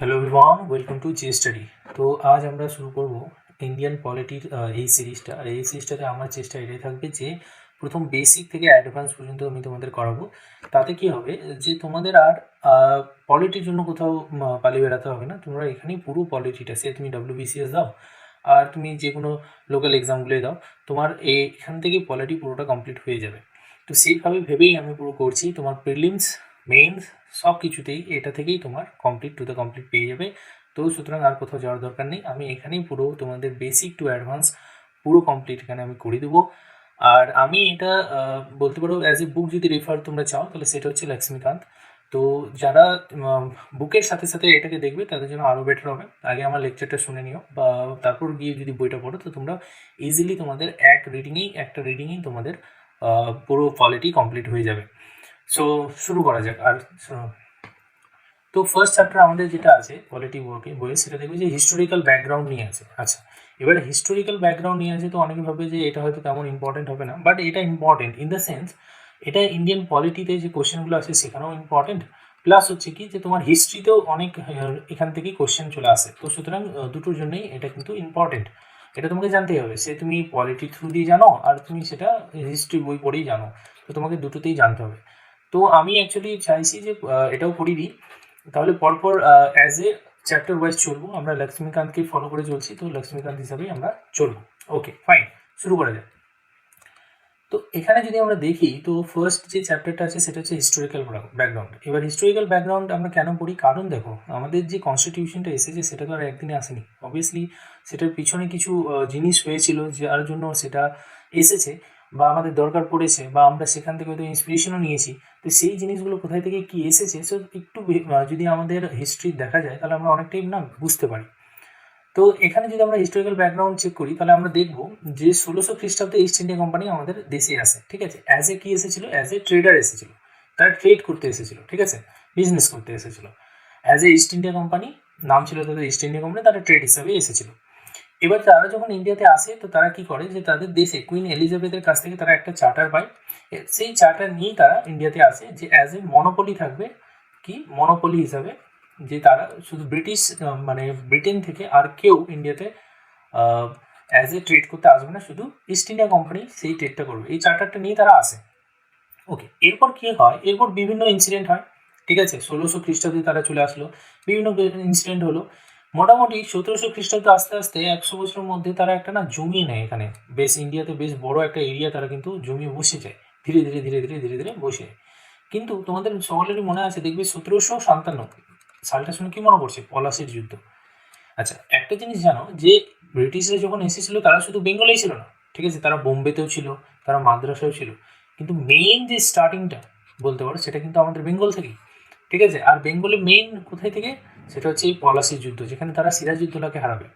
Hello everyone, welcome to J study. তো আজ আমরা শুরু করব ইন্ডিয়ান পলিটির এই সিরিজটা। আর এই সিরিজটাতে আমার চেষ্টা এটাই থাকবে যে প্রথম বেসিক থেকে অ্যাডভান্স পর্যন্ত আমি তোমাদের করাবো। তাতে কি হবে যে তোমাদের আর পলিটির জন্য কোথাও পালিয়ে বেড়াতে হবে না। তোমরা এখানেই পুরো পলিটিটা, সে তুমি WBCS দাও আর তুমি যে কোনো লোকাল এক্সামগুলোই দাও, তোমার এখান থেকে পলিটি পুরোটা কমপ্লিট হয়ে যাবে। তো সেইভাবে ভেবেই আমি পুরো করছি। তোমার প্রিলিমস, মেইনস সব কিছুতেই এটা থেকেই তোমার কমপ্লিট টু দ্য কমপ্লিট পেয়ে যাবে। তো সুতরাং আর কোথাও যাওয়ার দরকার নেই। আমি এখানেই পুরো তোমাদের বেসিক টু অ্যাডভান্স পুরো কমপ্লিট এখানে আমি করে দেবো। আর আমি এটা বলতে পারো অ্যাজ এ বুক যদি রেফার তোমরা চাও, তাহলে সেটা হচ্ছে লক্ষ্মীকান্ত। তো যারা বুকের সাথে সাথে এটাকে দেখবে তাদের জন্য আরও বেটার হবে। আগে আমার লেকচারটা শুনে নিও, বা তারপর গিয়ে যদি বইটা পড়ো তো তোমরা ইজিলি তোমাদের একটা রিডিংয়েই তোমাদের পুরো পলিটি কমপ্লিট হয়ে যাবে। সো শুরু করা যাক। আর তো ফার্স্ট চ্যাপ্টার আমাদের যেটা আছে পলিটি বইয়ে, সেটা দেখবে যে হিস্টোরিক্যাল ব্যাকগ্রাউন্ড নিয়ে আছে। আচ্ছা, এবারে হিস্টোরিক্যাল ব্যাকগ্রাউন্ড নিয়ে আছে তো অনেকে ভাবে যে এটা হয়তো তেমন ইম্পর্টেন্ট হবে না, বাট এটা ইম্পর্টেন্ট ইন দ্য সেন্স এটা ইন্ডিয়ান পলিটিতে যে কোশ্চেনগুলো আছে সেখানেও ইম্পর্টেন্ট। প্লাস হচ্ছে কি যে তোমার হিস্ট্রিতেও অনেক এখান থেকেই কোশ্চেন চলে আসে। তো সুতরাং দুটোর জন্যই এটা কিন্তু ইম্পর্টেন্ট। এটা তোমাকে জানতেই হবে, সে তুমি পলিটি থ্রু দিয়ে জানো আর তুমি সেটা হিস্ট্রি বই পড়েই জানো। তো তোমাকে দুটোতেই জানতে হবে। তো আমি অ্যাকচুয়ালি চাইছি যে এটাও করিয়ে দিই। তাহলে পরপর অ্যাজ এ চ্যাপ্টার ওয়াইজ চলবো। আমরা লক্ষ্মীকান্তকে ফলো করে চলছি, তো লক্ষ্মীকান্ত হিসাবেই আমরা চলবো। ওকে ফাইন, শুরু করা যাক। তো এখানে যদি আমরা দেখি তো ফার্স্ট যে চ্যাপ্টারটা আছে সেটা হচ্ছে হিস্টোরিক্যাল ব্যাকগ্রাউন্ড। এবার হিস্টোরিক্যাল ব্যাকগ্রাউন্ড আমরা কেন পড়ি, কারণ দেখো আমাদের যে কনস্টিটিউশনটা এসেছে সেটা তো আর একদিনে আসেনি। অবভিয়াসলি সেটার পিছনে কিছু জিনিস হয়েছিল যার জন্য সেটা এসেছে, বা আমাদের দরকার পড়েছে, বা আমরা সেখান থেকে হয়তো ইন্সপিরেশনও নিয়েছি। তো সেই জিনিসগুলো কোথায় থেকে কি এসেছে সো একটু যদি আমাদের হিস্ট্রি দেখা যায় তাহলে আমরা অনেকটাই না বুঝতে পারি। তো এখানে যদি আমরা হিস্টোরিক্যাল ব্যাকগ্রাউন্ড চেক করি তাহলে আমরা দেখব যে 1600 খ্রিস্টাব্দে ইস্ট ইন্ডিয়া কোম্পানি আমাদের দেশে আসে। ঠিক আছে, অ্যাজ এ কি এসেছিল, অ্যাজ এ ট্রেডার এসেছিল। তারা ট্রেড করতে এসেছিল, ঠিক আছে, বিজনেস করতে এসেছিল। As a east India company নাম ছিল তাদের, ইস্ট ইন্ডিয়া কোম্পানি, তারা ট্রেড হিসাবে এসেছিল। এবার তারা যখন ইন্ডিয়াতে আসে তো তারা কি করে যে তাদের দেশে কুইন এলিজাবেথের কাছ থেকে তারা একটা চার্টার পায়। সেই চার্টার নিয়েই তারা ইন্ডিয়াতে আসে যে অ্যাজ এ মনোপলি থাকবে, কি মনোপলি হিসাবে, যে তারা শুধু ব্রিটিশ মানে ব্রিটেন থেকে আর কেউ ইন্ডিয়াতে অ্যাজ এ ট্রেড করতে আসবে না, শুধু ইস্ট ইন্ডিয়া কোম্পানি সেই ট্রেডটা করবে। এই চার্টারটা নিয়ে তারা আসে। ওকে, এরপর কি হয়, এরপর বিভিন্ন ইনসিডেন্ট হয়। ঠিক আছে, 1600 খ্রিস্টাব্দে তারা চলে আসলো, বিভিন্ন ইনসিডেন্ট হলো। মোটামুটি 1700 খ্রিস্টাব্দে আস্তে আস্তে 100 বছরের মধ্যে তারা একটা না জমিয়ে নেয় এখানে। বেশ ইন্ডিয়াতে বেশ বড় একটা এরিয়া তারা কিন্তু জমিয়ে বসে যায়, ধীরে ধীরে ধীরে ধীরে ধীরে ধীরে বসে। কিন্তু তোমাদের সকলেরই মনে আছে দেখবে 1757 সালটা শুনে কি মনে পড়ছে, পলাশির যুদ্ধ। আচ্ছা, একটা জিনিস জানো যে ব্রিটিশরা যখন এসেছিল তারা শুধু বেঙ্গলেই ছিল না, ঠিক আছে, তারা বোম্বেতেও ছিল, তারা মাদ্রাসাও ছিল, কিন্তু মেইন যে স্টার্টিংটা বলতে পারো সেটা কিন্তু আমাদের বেঙ্গল থেকেই। ঠিক আছে, আর বেঙ্গলে মেইন কোথায় থেকে, সেটা হচ্ছে এই পলাশির যুদ্ধ, যেখানে তারা সিরাজউদ্দৌলাকে হারাবে।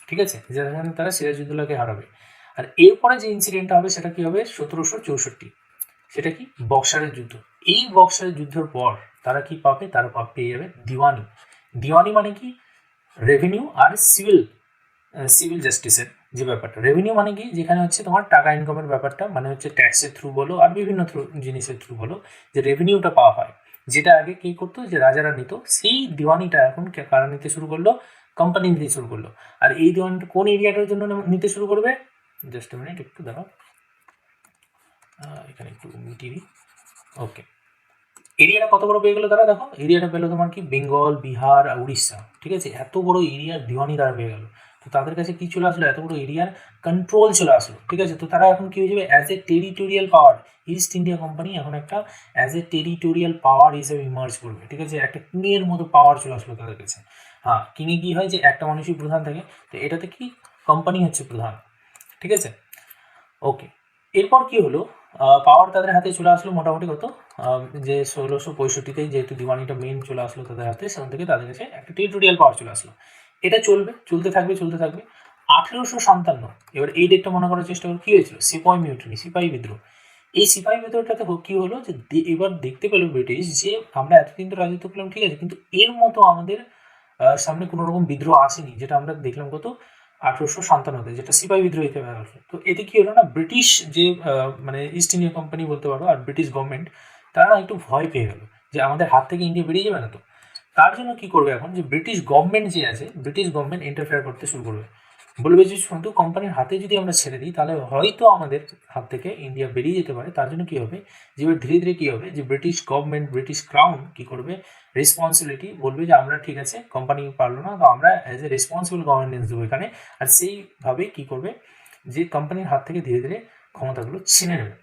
ঠিক আছে, যেখানে তারা সিরাজউদ্দৌলাকে হারাবে। আর এরপরে যে ইনসিডেন্টটা হবে সেটা কি হবে, 1764, সেটা কি বক্সারের যুদ্ধ। এই বক্সারের যুদ্ধের পর তারা কি পাবে, তারা পেয়ে যাবে দিওয়ানি। দিওয়ানি মানে কি, রেভিনিউ আর সিভিল সিভিল জাস্টিসের যে ব্যাপারটা। রেভিনিউ মানে কি, যেখানে হচ্ছে তোমার টাকা ইনকামের ব্যাপারটা, মানে হচ্ছে ট্যাক্সের থ্রু বলো আর বিভিন্ন জিনিসের থ্রু বলো, যে রেভিনিউটা পাওয়া হয়, যেটা আগে কী করতো যে রাজারা নিত, সেই দিওয়ানিটা এখন কারা নিতে শুরু করলো, কোম্পানি নিতে শুরু করলো। আর এই দিওয়ানিটা কোন এরিয়াটার জন্য নিতে শুরু করবে, জাস্ট মিনিট একটু দাঁড়াও, এখানে একটু মিটিয়ে। ওকে, এরিয়াটা কত বড় পেয়ে গেলো তারা, দেখো এরিয়াটা পেলো তোমার কি বেঙ্গল, বিহার আর উড়িষ্যা। ঠিক আছে, এত বড় এরিয়ার দিওয়ানি তারা পেয়ে গেলো। তো তাদের কাছে কি চলে আসলো, এত বড় এরিয়ার কন্ট্রোল চলে আসলো। ঠিক আছে, তো তারা এখন কি হয়ে যাবে, as a territorial power, east India company এখন একটা অ্যাজ এ টেরিটোরিয়াল পাওয়ার হিসেবে ইমার্জ করবে। ঠিক আছে, একটা কিংয়ের মতো পাওয়ার চলে আসলো তাদের কাছে। হ্যাঁ, কিংয়ে কি হয় যে একটা মানুষই প্রধান থাকে, তো এটাতে কি কোম্পানি হচ্ছে প্রধান। ঠিক আছে, ওকে, এরপর কি হলো, পাওয়ার তাদের হাতে চলে আসলো মোটামুটি কত, যে 1665-তেই যেহেতু দিওয়ানিটা মেন চলে আসলো তাদের হাতে, সেখান থেকে তাদের কাছে একটা টেরিটোরিয়াল পাওয়ার চলে আসলো। এটা চলবে, চলতে থাকবে চলতে থাকবে। 1857, এবার এই ডেটটা মনে করার চেষ্টা করো, কি হয়েছিল, সিপাহি মিউটিনি, সিপাহি বিদ্রোহ। এই সিপাহি বিদ্রোহটাতে কি হলো যে এবার দেখতে পেলো ব্রিটিশ যে আমরা এতদিন তো রাজত্ব করলাম, ঠিক আছে, কিন্তু এর মতো আমাদের সামনে কোনো রকম বিদ্রোহ আসেনি, যেটা আমরা দেখলাম কত 1857-তে, যেটা সিপাহি বিদ্রোহ হিসেবে আসলো। তো এতে কি হলো না, ব্রিটিশ যে মানে ইস্ট ইন্ডিয়া কোম্পানি বলতে পারো আর ব্রিটিশ গভর্নমেন্ট, তারা না একটু ভয় পেয়ে গেল যে আমাদের হাত থেকে ইন্ডিয়া বেরিয়ে যাবে না তো। তার জন্য কি করবে এখন, যে ব্রিটিশ গভর্নমেন্ট যে আছে, ব্রিটিশ গভর্নমেন্ট ইন্টারফেয়ার করতে শুরু করবে, বলবে যে শুধু কোম্পানির হাতে যদি আমরা ছেড়ে দিই তাহলে হয়তো আমাদের হাত থেকে ইন্ডিয়া বেরিয়ে যেতে পারে। তার জন্য কি হবে, যে ধীরে ধীরে কি হবে, যে ব্রিটিশ গভর্নমেন্ট, ব্রিটিশ ক্রাউন কি করবে, রেসপন্সিবিলিটি বলবে যে আমরা ঠিক আছে কোম্পানি পারলো না, তো আমরা অ্যাজ এ রেসপন্সিবল গভর্নেন্স দেবো এখানে। আর সেইভাবে কি করবে, যে কোম্পানির হাত থেকে ধীরে ধীরে ক্ষমতাগুলো ছিনে নেবে।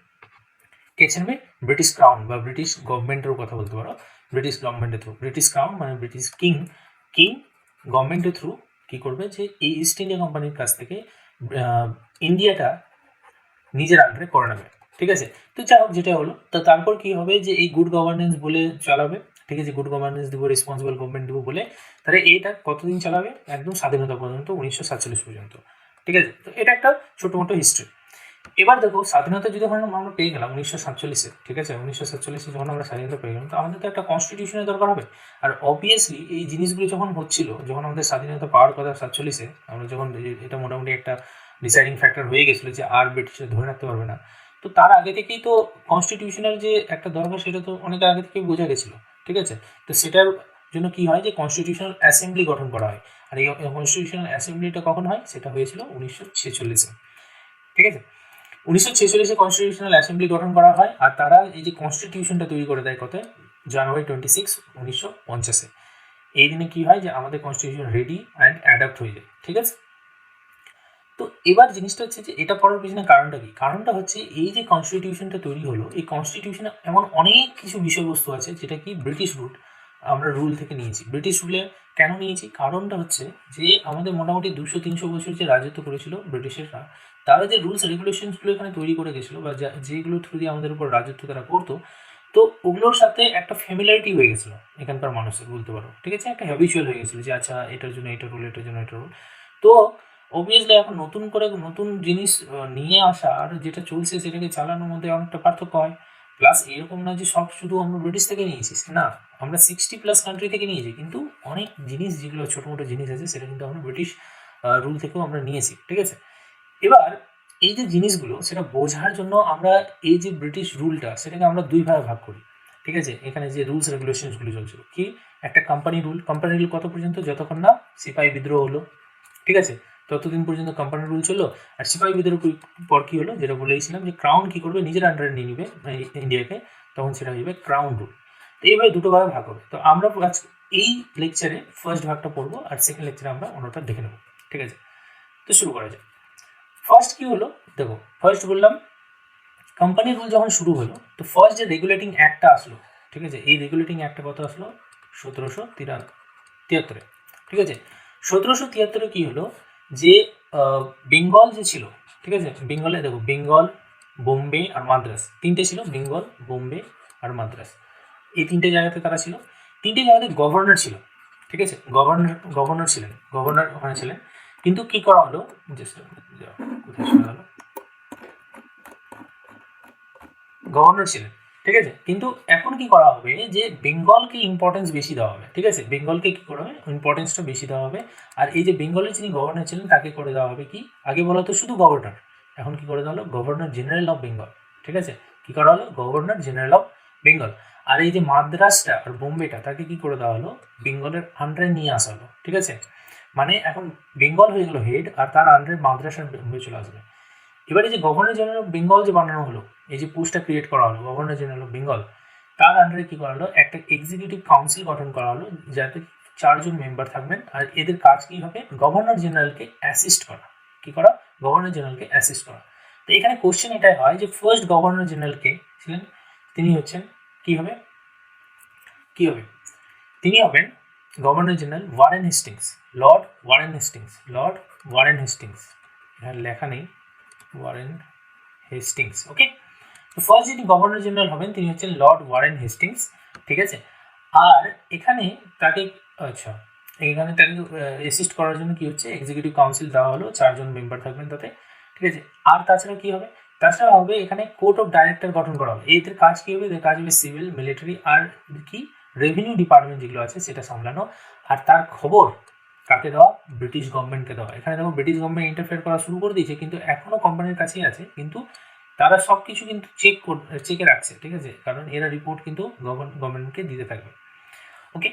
কে ছিনবে, ব্রিটিশ ক্রাউন বা ব্রিটিশ গভর্নমেন্টেরও কথা বলতে পারো, ব্রিটিশ গভর্নমেন্টের থ্রু, ব্রিটিশ ক্রাউন মানে ব্রিটিশ কিং গভর্নমেন্টের থ্রু কি করবে, যে এই ইস্ট ইন্ডিয়া কোম্পানির কাছ থেকে ইন্ডিয়াটা নিজের আন্ডারে করে নেবে। ঠিক আছে, তো যাই হোক যেটা হলো, তো তারপর কি হবে, যে এই গুড গভর্নেন্স বলে চালাবে। ঠিক আছে, গুড গভর্নেন্স দেবো, রেসপন্সিবল গভর্নমেন্ট দেবো বলে, তাহলে এটা কতদিন চালাবে, একদম স্বাধীনতা পর্যন্ত, 1947 পর্যন্ত। ঠিক আছে, তো এটা একটা ছোটো মোটো হিস্ট্রি। এবার দেখো, স্বাধীনতা যখন আমরা পেয়ে গেলাম 1947-এ, ঠিক আছে, 1947-এ যখন আমরা স্বাধীনতা পেয়ে গেলাম, তো আমাদের তো একটা কনস্টিটিউশনের দরকার হবে। আর অবভিয়াসলি এই জিনিসগুলো যখন হচ্ছিল, যখন আমাদের স্বাধীনতা পাওয়ার কথা 47-এ, আমরা যখন এটা মোটামুটি একটা ডিসাইডিং ফ্যাক্টর হয়ে গেছিলো যে আর ব্রিটিশরা ধরে রাখতে পারবে না, তো তার আগে থেকেই তো কনস্টিটিউশনের যে একটা দরকার সেটা তো অনেক আগে থেকেই বোঝা গেছিলো। ঠিক আছে, তো সেটার জন্য কি হয়, যে কনস্টিটিউশনাল অ্যাসেম্বলি গঠন করা হয়। আর এই কনস্টিটিউশনাল অ্যাসেম্বলিটা কখন হয়, সেটা হয়েছিল 1946-এ। ঠিক আছে, 1946-এ কনস্টিটিউশনাল অ্যাসেম্বলি গঠন করা হয়। আর তারা এই যে কনস্টিটিউশনটা তৈরি করে দেয় কত, জানুয়ারি 26, 1950-এ। এই দিনে কি হয়, যে আমাদের কনস্টিটিউশন রেডি অ্যান্ড অ্যাডাপ্ট হয়ে যায়। ঠিক আছে, তো এবার জিনিসটা হচ্ছে যে এটা করার পিছনে কারণটা কি, কারণটা হচ্ছে এই যে কনস্টিটিউশনটা তৈরি হলো, এই কনস্টিটিউশনে এমন অনেক কিছু বিষয়বস্তু আছে যেটা কি ব্রিটিশ আমরা রুল থেকে নিয়েছি। ব্রিটিশ রুলে কেন নিয়েছি, কারণটা হচ্ছে যে আমাদের মোটামুটি 200-300 বছর যে রাজত্ব করেছিল ব্রিটিশেররা, তারা যে রুলস রেগুলেশনসগুলো এখানে তৈরি করে গেছিলো, বা যেগুলো থ্রু দিয়ে আমাদের উপর রাজত্ব তারা করতো, তো ওগুলোর সাথে একটা ফ্যামিলিয়ারিটি হয়ে গেছিলো এখানকার মানুষের, বলতে পারো। ঠিক আছে, একটা হ্যাবিচুয়াল হয়ে গেছিলো যে আচ্ছা এটার জন্য এটা রুল, এটার জন্য এটা রুল। তো অবভিয়াসলি এখন নতুন করে নতুন জিনিস নিয়ে আসা আর যেটা চলছে সেটাকে চালানোর মধ্যে অনেকটা পার্থক্য হয়। প্লাস এরকম না যে সব শুধু আমরা ব্রিটিশ থেকে নিয়েছি, না, আমরা 60+ কান্ট্রি থেকে নিয়েছি, কিন্তু অনেক জিনিস যেগুলো ছোটো মোটো জিনিস আছে সেটা কিন্তু আমরা ব্রিটিশ রুল থেকেও আমরা নিয়েছি। ঠিক আছে, এবার এই যে জিনিসগুলো সেটা বোঝার জন্য আমরা এই যে ব্রিটিশ রুলটা সেটাকে আমরা দুই ভাগে ভাগ করি। ঠিক আছে, এখানে যে রুলস রেগুলেশনসগুলো চলছিল, কি একটা কোম্পানি রুল কত পর্যন্ত, যতক্ষণ না সিপাহী বিদ্রোহ হলো। ঠিক আছে, ততদিন পর্যন্ত কোম্পানি রুল ছিল। আর সিপাহী বিদ্রোহ পর কি হলো, যেটা বলেছিলাম যে ক্রাউন কি করবে, নিজের আন্ডারে নিয়ে নিবে ইন্ডিয়াকে, তখন সেটা হয়ে ক্রাউন রুল। তো এইভাবে দুটো ভাগে ভাগ হবে। তো আমরা এই লেকচারে ফার্স্ট ভাগটা পড়বো, আর সেকেন্ড লেকচারে আমরা অন্যটা দেখে নেবো। ঠিক আছে, তো শুরু করা যায়। ফার্স্ট কি হলো, দেখো, ফার্স্ট বললাম কোম্পানি রুল যখন শুরু হলো, তো ফার্স্ট যে রেগুলেটিং অ্যাক্টটা আসলো, ঠিক আছে, এই রেগুলেটিং অ্যাক্টটা কত আসলো, 1773-এ। ঠিক আছে, 1773-এ কি হলো, যে বেঙ্গল যে ছিল, ঠিক আছে, বেঙ্গলে দেখো, বেঙ্গল, বোম্বে আর মাদ্রাস, তিনটে ছিল, বেঙ্গল, বোম্বে আর মাদ্রাস, এই তিনটে জায়গাতে তারা ছিল। তিনটে জায়গাতে গভর্নর ছিল। ঠিক আছে, গভর্নর ছিলেন, গভর্নর ওখানে ছিলেন। কিন্তু কি করা হলো, জাস্ট কোথায় শোনা গেল, গভর্নর ছিলেন। ঠিক আছে, কিন্তু এখন কি করা হবে, যে বেঙ্গলকে ইম্পর্টেন্স বেশি দেওয়া হবে। ঠিক আছে, বেঙ্গলকে কি করা হবে, ইম্পর্টেন্সটা বেশি দেওয়া হবে। আর এই যে বেঙ্গলের যিনি গভর্নর ছিলেন তাকে করে দেওয়া হবে কি, আগে বলা তো শুধু গভর্নর, এখন কি করে দেওয়া হলো, গভর্নর জেনারেল অফ বেঙ্গল। ঠিক আছে, কি করা হলো, গভর্নর জেনারেল অফ বেঙ্গল। আর এই যে মাদ্রাসটা আর বোম্বেটা তাকে কি করে দেওয়া হলো, বেঙ্গলের আন্ডারে নিয়ে আসা হলো। ঠিক আছে, মানে এখন বেঙ্গল হয়ে গেলো হেড, আর তার আন্ডারে মাদ্রাস আর বোম্বে চলে আসবে। এবারে যে গভর্নর জেনারেল অফ বেঙ্গল যে বানানো হলো, এই যে পোস্টটা ক্রিয়েট করা হলো গভর্নর জেনারেল অফ বেঙ্গল, তার আন্ডারে কি করা হলো, একটা এক্সিকিউটিভ কাউন্সিল গঠন করা হলো, যাতে 4জন মেম্বার থাকবেন। আর এদের কাজ কি হবে, গভর্নর জেনারেলকে অ্যাসিস্ট করা। কি করা, গভর্নর জেনারেলকে অ্যাসিস্ট করা। তো এখানে কোশ্চেন এটাই হয় যে ফার্স্ট গভর্নর জেনারেলকে ছিলেন, তিনি হচ্ছেন কি হবে, তিনি হবেন governor general Warren Hastings, Lord Warren Hastings. এখানে লেখা নেই ওয়ারেন হেস্টিংস। ওকে, তো ফার্স্ট যিনি গভর্নর জেনারেল হবেন তিনি হচ্ছেন লর্ড ওয়ারেন হেস্টিংস। ঠিক আছে, আর এখানে তাকে অ্যাসিস্ট করার জন্য কি হচ্ছে, এক্সিকিউটিভ কাউন্সিল দেওয়া হলো, 4জন মেম্বার থাকবেন তাতে। ঠিক আছে, আর তাছাড়া কি হবে, তাছাড়া হবে এখানে কোর্ট অফ ডাইরেক্টর গঠন করা হবে। এদের কাজ কি হবে, এদের কাজ হবে সিভিল, মিলিটারি আর কি রেভিনিউ ডিপার্টমেন্ট যেগুলো আছে সেটা সামলানো। আর তার খবর কাকে দেওয়া, ব্রিটিশ গভর্নমেন্টকে দেওয়া। এখানে দেখো ব্রিটিশ গভর্নমেন্ট ইন্টারফেয়ার করা শুরু করে দিয়েছে, কিন্তু এখনও কোম্পানির কাছেই আছে, কিন্তু তারা সব কিছু কিন্তু চেকে রাখছে। ঠিক আছে, কারণ এরা রিপোর্ট কিন্তু গভর্নমেন্টকে দিতে থাকবে। ওকে,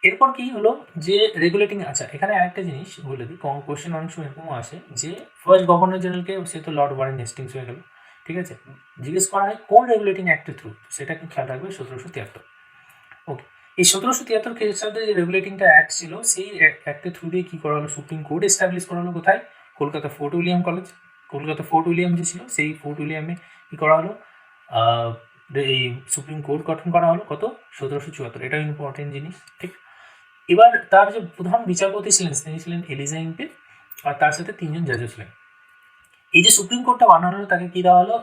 এরপর কি হলো যে রেগুলেটিং, আচ্ছা এখানে আরেকটা জিনিস বলে দিই, কোশ্চেন অনেক সময় এরকমও আসে যে ফার্স্ট গভর্নর জেনারেলকে, সে তো লর্ড ওয়ারেন হেস্টিংস হয়ে গেল, ঠিক আছে, জিজ্ঞেস করা হয় কোন রেগুলেটিং অ্যাক্টের থ্রু, সেটা কিন্তু খেয়াল রাখবে 1773। ওকে, এই 1773 খ্রিস্টাব্দে যে রেগুলেটিংটা অ্যাক্ট ছিল, সেই অ্যাক্টের থ্রু দিয়ে কী করা হলো, সুপ্রিম কোর্ট এস্টাবলিশ করা হলো কোথায়, Kolkata fort William college, Kolkata fort William যে ছিল সেই ফোর্ট উইলিয়ামে কী করা হলো, এই সুপ্রিম কোর্ট গঠন করা হলো কত, 1774। এটাও ইম্পর্টেন্ট জিনিস, ঠিক। এবার তার যে প্রধান বিচারপতি ছিলেন তিনি ছিলেন এলিজা ইম্পে, আর তার সাথে 3জন জাজও ছিলেন। এই যে সুপ্রিম কোর্টটা বানানো হলো তাকে কি দেওয়া হলো,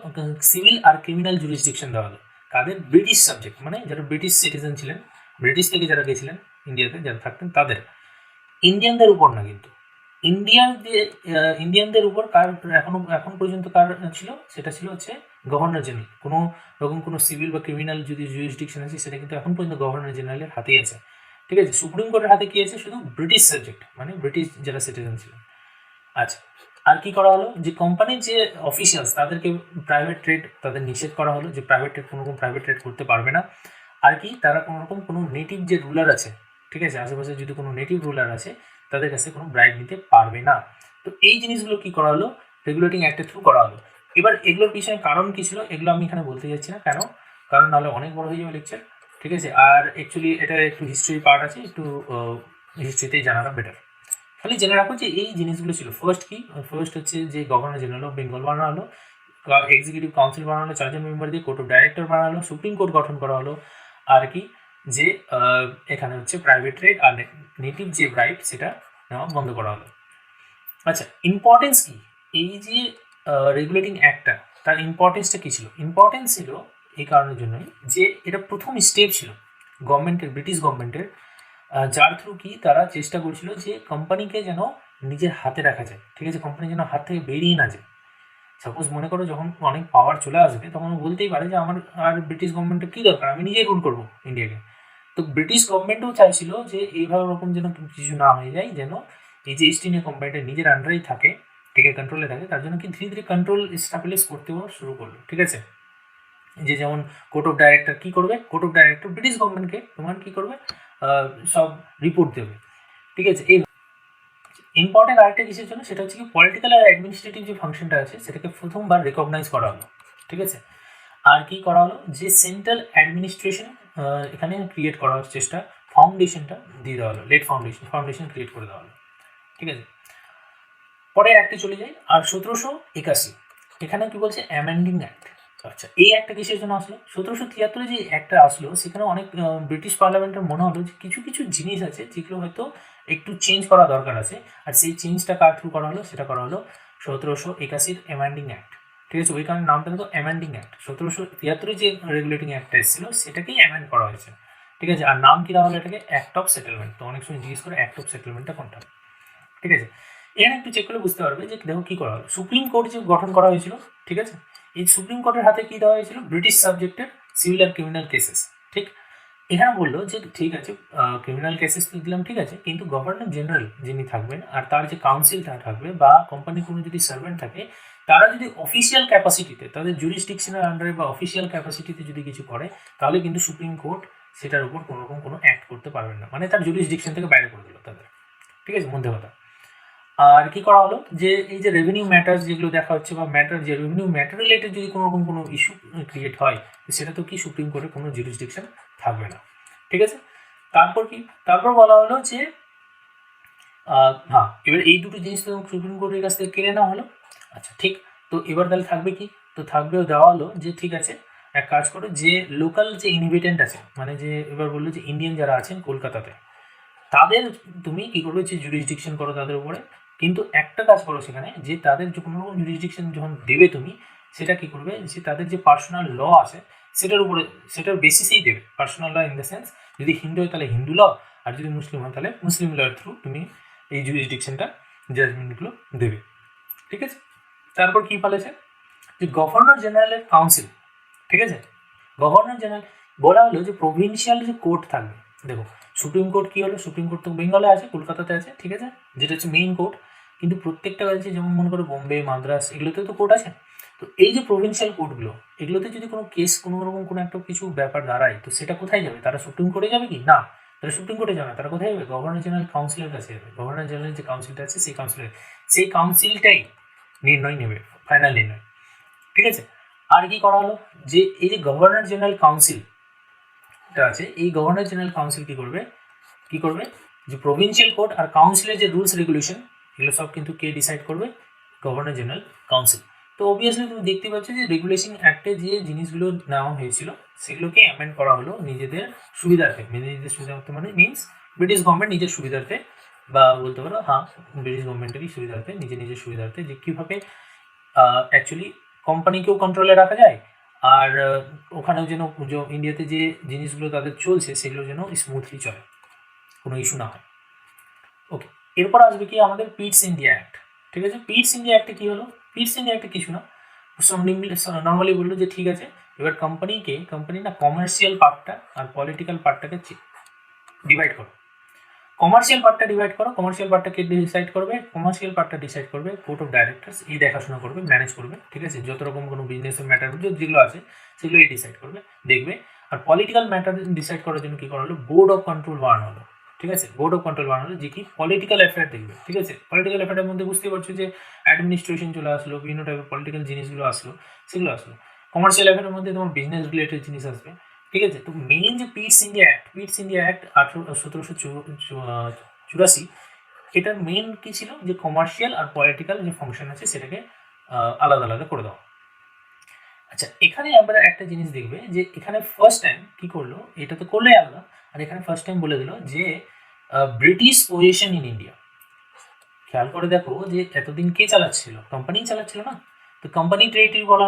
সিভিল আর ক্রিমিনাল জুরিসডিকশন দেওয়া হলো। কাদের, ব্রিটিশ সাবজেক্ট, মানে যারা ব্রিটিশ সিটিজেন ছিলেন, ব্রিটিশ থেকে যারা গেছিলেন ইন্ডিয়াতে, যারা থাকতেন তাদের, ইন্ডিয়ানদের উপর না কিন্তু। ইন্ডিয়ানদের উপর কার এখন পর্যন্ত কার ছিল, সেটা ছিল হচ্ছে গভর্নর জেনারেল। কোনো রকম কোনো সিভিল বা ক্রিমিনাল যদি জুরিসডিকশন আছে সেটা কিন্তু এখন পর্যন্ত গভর্নর জেনারেলের হাতেই আছে, ঠিক আছে। সুপ্রিম কোর্টের হাতে কি আছে, শুধু ব্রিটিশ সাবজেক্ট, মানে ব্রিটিশ যারা সিটিজেন ছিলেন। আচ্ছা, আর কি করা হলো, যে কোম্পানির যে অফিসিয়ালস তাদেরকে প্রাইভেট ট্রেড তাদের নিষেধ করা হলো, যে প্রাইভেট ট্রেড কোনো রকম প্রাইভেট ট্রেড করতে পারবে না। আর কি, তারা কোনো রকম কোনো নেটিভ যে রুলার আছে, ঠিক আছে, আশেপাশে যদি কোনো নেটিভ রুলার আছে তাদের কাছে কোনো ব্রাইব নিতে পারবে না। তো এই জিনিসগুলো কি করা হলো, রেগুলেটিং অ্যাক্টের থ্রু করা হলো। এবার এগুলোর পিছনে কারণ কি ছিল, এগুলো আমি এখানে বলতে যাচ্ছি না, কেন, কারণ নাহলে অনেক বড় হয়ে যাবে লেকচার, ঠিক আছে। আর অ্যাকচুয়ালি এটা একটু হিস্ট্রি পার্ট আছে, একটু হিস্ট্রিতেই জানাটা বেটার। খালি জেনে রাখো যে এই জিনিসগুলো ছিল। ফার্স্ট হচ্ছে যে গভর্নর জেনারেল অফ বেঙ্গল বানানো হলো, এক্সিকিউটিভ কাউন্সিল বানানো 4জন মেম্বার দিয়ে, কোর্ট অফ ডাইরেক্টর বানালো, সুপ্রিম কোর্ট গঠন করা হলো, আর কি যে এখানে হচ্ছে প্রাইভেট ট্রেড আর নেটিভ যে রাইট সেটা নেওয়া বন্ধ করা হলো। আচ্ছা, ইম্পর্টেন্স কি, এই যে রেগুলেটিং অ্যাক্টটা, তার ইম্পর্টেন্সটা কী ছিল, ইম্পর্টেন্স ছিল এই কারণের জন্যই যে এটা প্রথম স্টেপ ছিল গভর্নমেন্টের, ব্রিটিশ গভর্নমেন্টের, যার থ্রু কি তারা চেষ্টা করছিল যে কোম্পানিকে যেন নিজের হাতে রাখা যায়, ঠিক আছে, কোম্পানি যেন হাত থেকে বেরিয়ে না যায়। সাপোজ মনে করো যখন অনেক পাওয়ার চলে আসবে তখন বলতেই পারে যে আমার আর ব্রিটিশ গভর্নমেন্টের কী দরকার, আমি নিজেই রুল করবো ইন্ডিয়াকে। তো ব্রিটিশ গভর্নমেন্টও চাইছিল যে এইভাবে রকম যেন কিছু না হয়ে যায়, যেন এই যে ইস্ট ইন্ডিয়া কোম্পানিটা নিজের আন্ডারেই থাকে, ঠিক আছে, কন্ট্রোলে থাকে। তার জন্য কি ধীরে ধীরে কন্ট্রোল এস্টাবলিশ করতেও শুরু করলো, ঠিক আছে। যে যেমন কোর্ট অফ ডাইরেক্টর কী করবে, কোর্ট অফ ডাইরেক্টর ব্রিটিশ গভর্নমেন্টকে তোমার কী করবে, সব রিপোর্ট দেবে, ঠিক আছে। এই ইম্পর্টেন্ট আরেকটা কিসের জন্য, সেটা হচ্ছে কি পলিটিক্যাল আর অ্যাডমিনিস্ট্রেটিভ যে ফাংশনটা আছে সেটাকে প্রথমবার রেকগনাইজ করা হলো, ঠিক আছে। আর কি করা হলো, যে সেন্ট্রাল অ্যাডমিনিস্ট্রেশন এখানে ক্রিয়েট করার চেষ্টা, ফাউন্ডেশনটা দিয়ে দেওয়া হলো, লেট ফাউন্ডেশন ক্রিয়েট করে দেওয়া হলো, ঠিক আছে। পরে অ্যাক্টে চলে যাই, আর 1781 এখানে কি বলছে, অ্যামেন্ডিং অ্যাক্ট। আচ্ছা, এই একটা কিসের জন্য আসলো, 1773 যে একটা আসলো সেখানে অনেক ব্রিটিশ পার্লামেন্টের মনে হলো যে কিছু কিছু জিনিস আছে যেগুলো হয়তো একটু চেঞ্জ করা দরকার আছে, আর সেই চেঞ্জটা কার থ্রু করা হলো, সেটা করা হলো 1781 অ্যামেন্ডিং অ্যাক্ট, ঠিক আছে। ওই কারণে নামটা কিন্তু অ্যামেন্ডিং অ্যাক্ট। 1773 যে রেগুলেটিং অ্যাক্টটা এসেছিল সেটাকেই অ্যামেন্ড করা হয়েছে, ঠিক আছে। আর নাম কী দেওয়া হলো এটাকে, অ্যাক্ট অফ সেটেলমেন্ট। তো অনেক সময় জিজ্ঞেস করে অ্যাক্ট অফ সেটেলমেন্টটা কোনটা, ঠিক আছে। এখানে একটু চেক করলে বুঝতে পারবে যে দেখো কী করা হলো, সুপ্রিম কোর্ট যে গঠন করা হয়েছিল, ঠিক আছে, এই সুপ্রিম কোর্টের হাতে কী দেওয়া হয়েছিল, ব্রিটিশ সাবজেক্টের সিভিল আর ক্রিমিনাল কেসেস, ঠিক। এখানে বললো যে ঠিক আছে, ক্রিমিনাল কেসেস তো দিলাম, ঠিক আছে, কিন্তু গভর্নর জেনারেল যিনি থাকবেন আর তার যে কাউন্সিলটা থাকবে বা কোম্পানির কোনো যদি সার্ভেন্ট থাকে, তারা যদি অফিসিয়াল ক্যাপাসিটিতে তাদের জুরিসডিকশনের আন্ডারে বা অফিসিয়াল ক্যাপাসিটিতে যদি কিছু করে, তাহলে কিন্তু সুপ্রিম কোর্ট সেটার উপর কোনো রকম কোনো অ্যাক্ট করতে পারবেন না, মানে তার জুরিসডিকশন থেকে বাইরে করে দিল তাদের, ঠিক আছে, মধ্যে কথা। আর কি করা হলো, যে এই যে রেভিনিউ ম্যাটার্স যেগুলো দেখা হচ্ছে বা যে রেভিনিউ ম্যাটার রিলেটেড যদি কোনো রকম কোনো ইস্যু ক্রিয়েট হয়, সেটা তো কি সুপ্রিম কোর্টের কোনো জুরিসডিকশন থাকবে না, ঠিক আছে। তারপর বলা হলো যে হ্যাঁ, এবার এই দুটো জিনিস তো সুপ্রিম কোর্টের কাছ থেকে কেড়ে নেওয়া হলো। আচ্ছা, ঠিক। তো এবার তাহলে থাকবে কি, তো থাকবেও দেওয়া হলো যে ঠিক আছে, এক কাজ করো, যে লোকাল যে ইনহেবিটেন্ট আছে, মানে যে এবার বললো যে ইন্ডিয়ান যারা আছেন কলকাতাতে, তাদের তুমি কী করবে, যে জুরিসডিকশন করো তাদের উপরে, কিন্তু একটা কাজ করো সেখানে, যে তাদের যে কোনো রকম জুরিসডিকশন যখন দেবে তুমি, সেটা কী করবে, যে তাদের যে পার্সোনাল ল আছে সেটার উপরে, সেটার বেসিসেই দেবে। Personal law in the sense, যদি হিন্দু হয় তাহলে হিন্দু ল, আর যদি মুসলিম হয় তাহলে মুসলিম লয়ের থ্রু তুমি এই জুরিসডিকশনটা, জাজমেন্টগুলো দেবে, ঠিক আছে। তারপর কী ফলেছে, যে গভর্নর জেনারেলের কাউন্সিল, ঠিক আছে, গভর্নর জেনারেল বলা হলো যে প্রভিন্সিয়াল যে কোর্ট থাকবে। দেখো সুপ্রিম কোর্ট কী হলো, সুপ্রিম কোর্ট তো বেঙ্গলে আছে, কলকাতাতে আছে, ঠিক আছে, যেটা হচ্ছে মেইন কোর্ট, কিন্তু প্রত্যেকটা আছে, যেমন মনে করো বোম্বে, মাদ্রাস, এগুলোতেও তো কোর্ট আছে। তো এই যে প্রভিন্সিয়াল কোর্টগুলো, এগুলোতে যদি কোনো কেস কোনো রকম কোনো একটা কিছু ব্যাপার দাঁড়ায়, তো সেটা কোথায় যাবে, তারা সুপ্রিম কোর্টে যাবে কি না, তারা সুপ্রিম কোর্টে যাবে না, তারা কোথায় যাবে? গভর্নর জেনারেল কাউন্সিলের কাছে যাবে। গভর্নর জেনারেল যে কাউন্সিলটা আছে সেই কাউন্সিলটাই নির্ণয় নেবে, ফাইনাল নির্ণয়। ঠিক আছে। আর কি করা হলো, যে এই যে গভর্নর জেনারেল কাউন্সিলটা আছে, এই গভর্নর জেনারেল কাউন্সিল কি করবে, যে প্রভিন্সিয়াল কোর্ট আর কাউন্সিলের যে রুলস রেগুলেশন, এগুলো সব কিন্তু কে ডিসাইড করবে? Governor general council. তো অবভিয়াসলি তুমি দেখতে পাচ্ছ যে রেগুলেশন অ্যাক্টে যে জিনিসগুলো নেওয়া হয়েছিল সেগুলোকে অ্যামেন্ড করা হলো নিজেদের সুবিধার্থে। নিজেদের সুবিধার্থে মানে মিনস ব্রিটিশ গভর্নমেন্ট নিজের সুবিধার্থে, বা বলতে পারো ব্রিটিশ গভর্নমেন্টেরই সুবিধার্থে, নিজের সুবিধার্থে, যে কীভাবে অ্যাকচুয়ালি কোম্পানিকেও কন্ট্রোলে রাখা যায়, আর ওখানেও যেন ইন্ডিয়াতে যে জিনিসগুলো তাদের চলছে সেগুলো যেন স্মুথলি চলে, কোনো ইস্যু না হয়। ওকে, এরপর আসবে কি আমাদের পিটস ইন্ডিয়া অ্যাক্ট। ঠিক আছে, পিটস ইন্ডিয়া অ্যাক্টে কী হলো? পিটস ইন্ডিয়া অ্যাক্টে কিছু না, নর্মালি বললো যে ঠিক আছে, এবার কোম্পানি না কমার্শিয়াল পার্টটা আর পলিটিক্যাল পার্টটাকে ডিভাইড করো। কমার্শিয়াল পার্টটা কে ডিসাইড করবে? কমার্শিয়াল পার্টটা ডিসাইড করবে কোর্ট অফ ডাইরেক্টরস, এই দেখাশোনা করবে, ম্যানেজ করবে। ঠিক আছে, যত রকম কোনো বিজনেসের ম্যাটার যেগুলো আছে সেগুলো এই ডিসাইড করবে, দেখবে। আর পলিটিক্যাল ম্যাটার ডিসাইড করার জন্য কী করা হলো? বোর্ড অফ কন্ট্রোল বানানো হলো। ঠিক আছে, বোর্ড অফ কন্ট্রোল বানানো হলো, যে কি পলিটিক্যাল অ্যাফেয়ার দেখবে। ঠিক আছে, পলিটিক্যাল অ্যাফেয়ারের মধ্যে বুঝতে পারছো যে অ্যাডমিনিস্ট্রেশন চলে আসলো, বিভিন্ন টাইপের পলিটিক্যাল জিনিসগুলো আসলো, সেগুলো আসলো। কমার্শিয়াল অ্যাফেয়ারের মধ্যে তোমার বিজনেস রিলেটেড জিনিস আসবে। ঠিক আছে, তো মেইন যে পিটস ইন্ডিয়া অ্যাক্ট 1784, এটার মেইন কী ছিল? যে কমার্শিয়াল আর পলিটিক্যাল যে ফাংশন আছে সেটাকে আলাদা আলাদা করে দেওয়া। আচ্ছা, এখানে আমরা একটা জিনিস দেখবে যে এখানে ফার্স্ট টাইম কি করলো, এটা তো করলেই আলাদা, আর এখানে ফার্স্ট টাইম বলে দিল যে ব্রিটিশ পজিশন ইন ইন্ডিয়া। খেয়াল করে দেখো যে এতদিন কে চালাচ্ছিল? কোম্পানিই চালাচ্ছিল না, তো কোম্পানি টেরিটরি বলা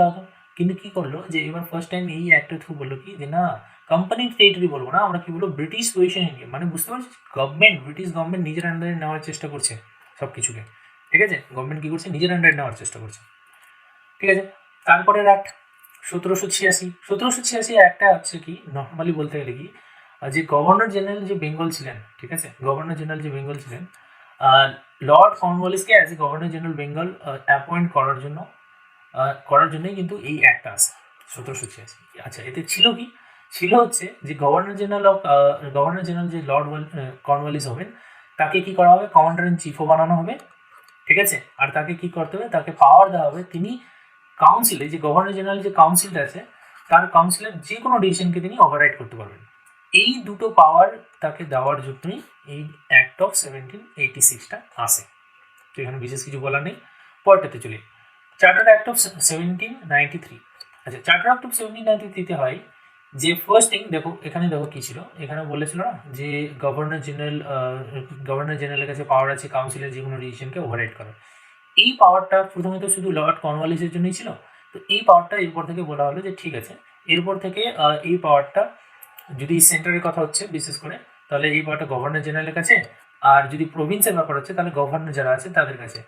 হতো। কিন্তু কি করলো, যে এবার ফার্স্ট টাইম এই অ্যাক্টের থ্রু বললো কি, যে না, কোম্পানি টেরিটরি বলবো না, আমরা কি বলবো? British position India. মানে বুঝতে পারছি, ব্রিটিশ গভর্নমেন্ট নিজের আন্ডারে নেওয়ার চেষ্টা করছে সব কিছুকে। ঠিক আছে, গভর্নমেন্ট কী করছে? নিজের আন্ডারে নেওয়ার চেষ্টা করছে। ঠিক আছে, তারপরের অ্যাক্ট 1786 অ্যাক্টটা হচ্ছে কি, নর্মালি বলতে গেলে কি, যে গভর্নর জেনারেল যে বেঙ্গল ছিলেন, ঠিক আছে, গভর্নর জেনারেল যে বেঙ্গল ছিলেন, লর্ড কর্নওয়ালিসকে as a governor general Bengal appoint করার জন্যই কিন্তু এই অ্যাক্টটা আসে 1786। আচ্ছা, এতে ছিল কি, ছিল হচ্ছে যে গভর্নর জেনারেল যে লর্ড কর্নওয়ালিস হবেন, তাকে কি করা হবে? কমান্ডার ইন চিফও বানানো হবে। ঠিক আছে, আর তাকে কি করতে হবে? তাকে পাওয়ার দেওয়া হবে, তিনি কাউন্সিলে, যে গভর্নর জেনারেল যে কাউন্সিলটা আছে, তার কাউন্সিলের যে কোনো ডিসিশনকে তিনি ওভাররাইড করতে পারবেন। এই দুটো পাওয়ার তাকে দেওয়ার জন্যই এই অ্যাক্ট অফ 1786টা আসে। তো এখানে বিশেষ কিছু বলার নেই, পরটাতে চলি। Charter act of 1793। আচ্ছা, চার্টার অ্যাক্ট অফ 1793তে হয় যে ফার্স্ট থিং, এখানে দেখো কী ছিল, এখানে বলেছিল না যে গভর্নর জেনারেলের কাছে পাওয়ার আছে কাউন্সিলের যে কোনো ডিসিশনকে ওভাররাইড করার। এই পাওয়ারটা প্রথমে তো শুধু লর্ড কর্নওয়ালিসের জন্যই ছিল, তো এই পাওয়ারটা এরপর থেকে বলা হলো যে ঠিক আছে, এরপর থেকে এই পাওয়ারটা, যদি সেন্টারের কথা হচ্ছে বিশেষ করে, তাহলে এই পাওয়ারটা গভর্নর জেনারেলের কাছে, আর যদি প্রভিন্সের ব্যাপার হচ্ছে তাহলে গভর্নর যারা আছে তাদের কাছে